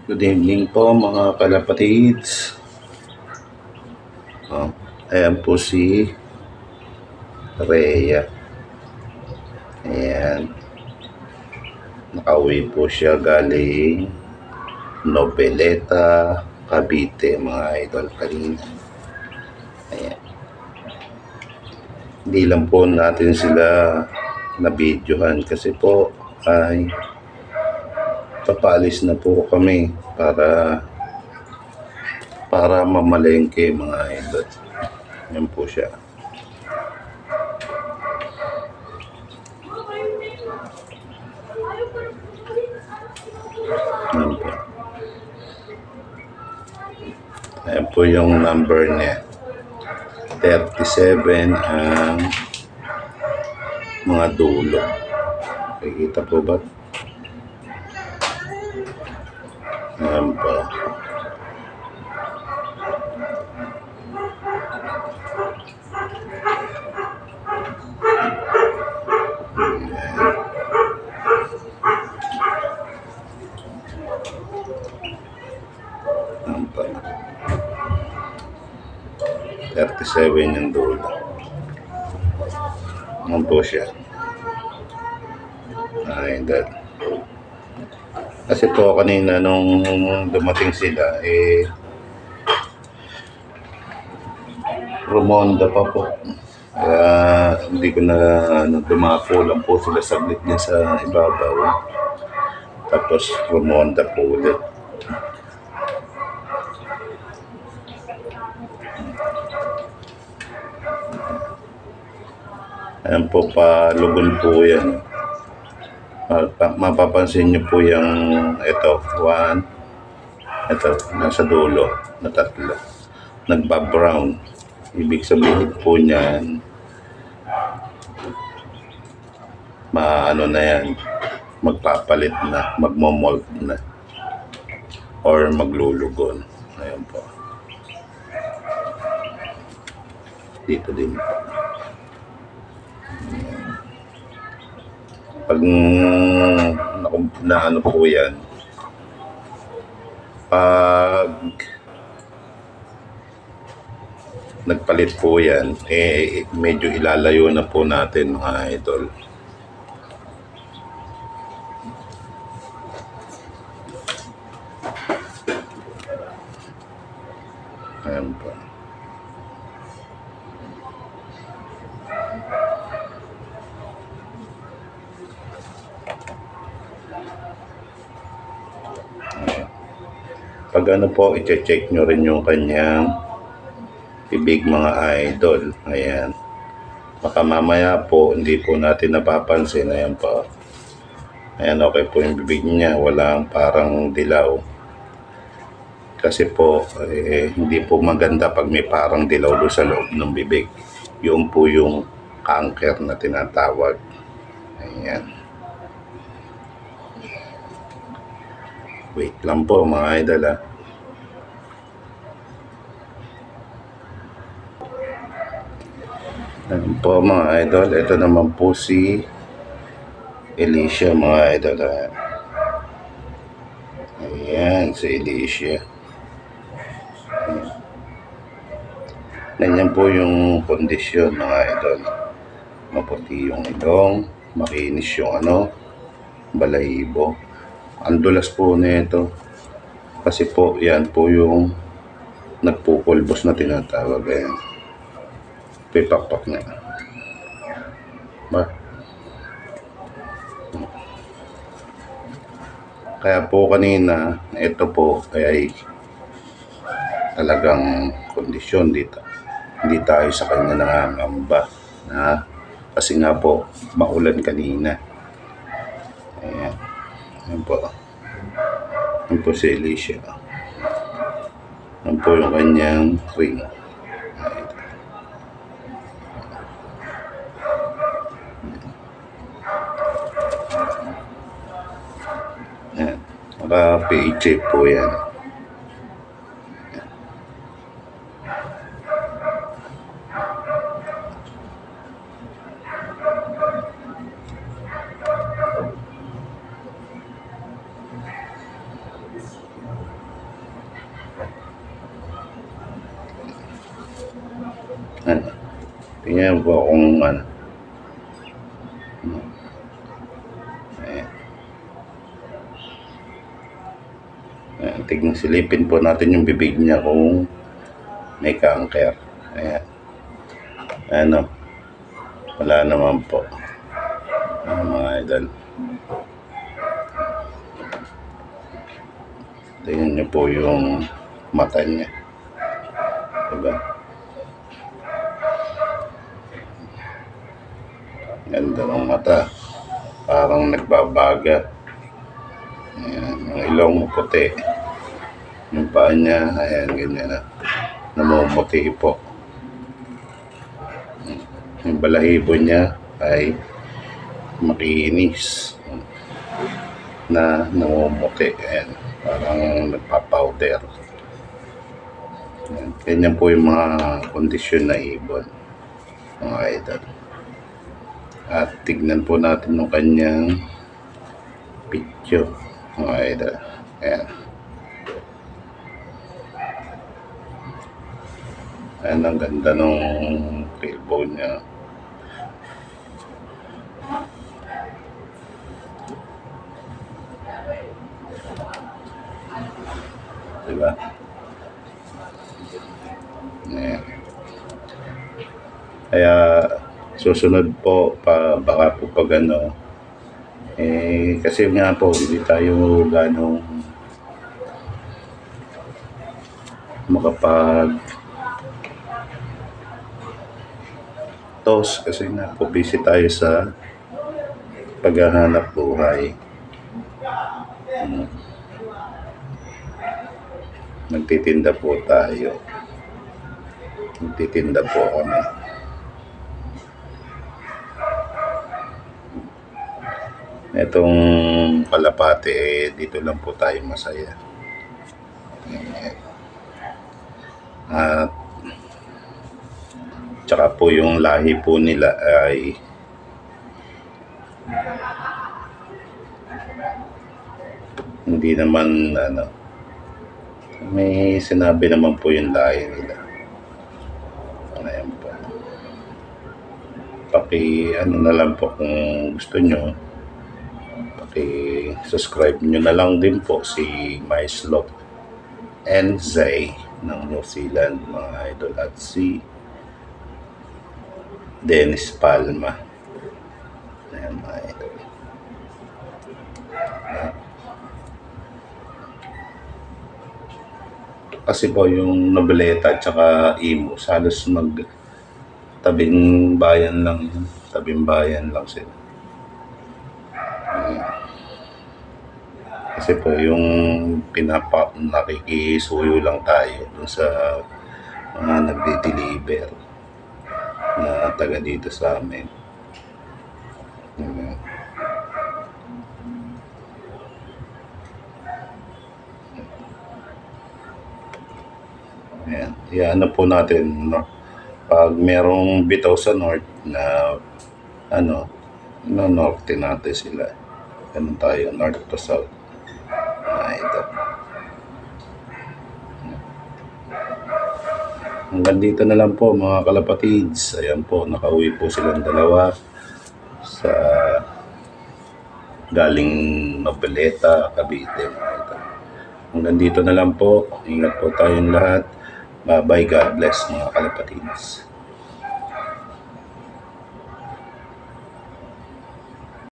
Good evening po mga kalapatids. Ayan po si Rhea. Ayan. Nakauwi po siya galing Nobeleta, Cavite mga idol kanina. Ayan. Hindi lang po natin sila na-videohan kasi po ay papalis na po kami para mamalengke mga idol. Yan po siya. Yan po. Ayan po yung number niya. 37 ang mga dulo. Nakikita po ba? Ayan po. Ayan po. 37 yung dulo. Ayan po siya. Ay, that. Kasi po kanina nung dumating sila, Romonda pa po. Kaya hindi ko na dumako lang po sila saglit niya sa ibabaw. Tapos Romonda po ulit. Ayan po, palugon po yan. Mapapansin nyo po yung ito, 1, ito, nasa dulo, na 3. Nagba-brown. Ibig sabihin po niyan, maano na yan, magpapalit na, magmomold na, or maglulugon. Ayan po. Dito din po. Pag na ano po yan, pag nagpalit po yan, medyo ilalayo na po natin mga idol. Ayan po. Pag ano po, i-check nyo rin yung kanyang bibig mga idol. Ayan. Baka mamaya po, hindi po natin napapansin. Ayan po. Ayan, okay po yung bibig niya. Walang parang dilaw. Kasi po, hindi po maganda pag may parang dilaw doon sa loob ng bibig. Yun po yung cancer na tinatawag. Ayan. Wait lang po mga idol ha. Ayan po mga idol. Ito naman po si Alicia mga idol ha. Ayan si Alicia. Ganyan po yung kondisyon mga idol. Maputi yung ilong, makinis yung balahibo. Ang dulas po nito kasi po yan po yung nagpupulbos na tinatawag. Ayan, pipakpak na ba? Kaya po kanina ito po ay talagang kondisyon dito. Hindi tayo sa kanya nangangamba na kasi nga po maulan kanina. Ayan. Ayan po. Ayan po si Alicia. Ayan po yung kanyang ring. Ayan. Naka-PHA po yan. Ano, tingnan po kung ano. Ayan. Ayan, tignan, silipin po natin yung bibig niya kung may cancer. Ayan. Ano, wala naman po. Mga idol. Tingnan niyo po yung mata niya. Diba? Ganda ng mata. Parang nagbabaga. Ayan, yung ilong puti. Yung paa niya, ayan, ganyan na. Namumuti po. Yung balahibo niya ay makinis na namumuti. Ayan, parang nagpa-powder. Ayan, ganyan po yung mga kondisyon na ibon, mga idol. At tignan po natin yung kanyang picture, mga idol. Ayan. Ayan, ang ganda ng tailbone niya. Diba? Ayan. Kaya susunod po, baka po pag ano, kasi nga po hindi tayo ganong makapag tos kasi nga po busy tayo sa paghahanap buhay. Nagtitinda po tayo. Nagtitinda po kami. Itong kalapate, dito lang po tayo masaya. At tsaka po yung lahi po nila ay hindi naman ano, may sinabi naman po yung lahi nila. Ayan po. Ano na lang po kung gusto nyo, subscribe nyo na lang din po si Myslop and Zay ng New Zealand, mga idol, at si Dennis Palma. Ayan, mga idol. Kasi po yung Noveleta at saka Imus, halos tabing bayan lang yun. Tabing bayan lang sila. Kasi po yung nakikisuyo lang tayo dun sa mga nagde-deliver na taga dito sa amin. Ayan. Ano po natin, no? Pag merong bitaw sa north na ano, norte natin sila. Ganun tayo, north to south. Ito. Hanggang dito na lang po, mga kalapatids. Ayan po, nakauwi po silang dalawa sa galing Noveleta, Cavite. Hanggang dito na lang po. Ingat po tayong lahat. Bye-bye. God bless, mga kalapatids.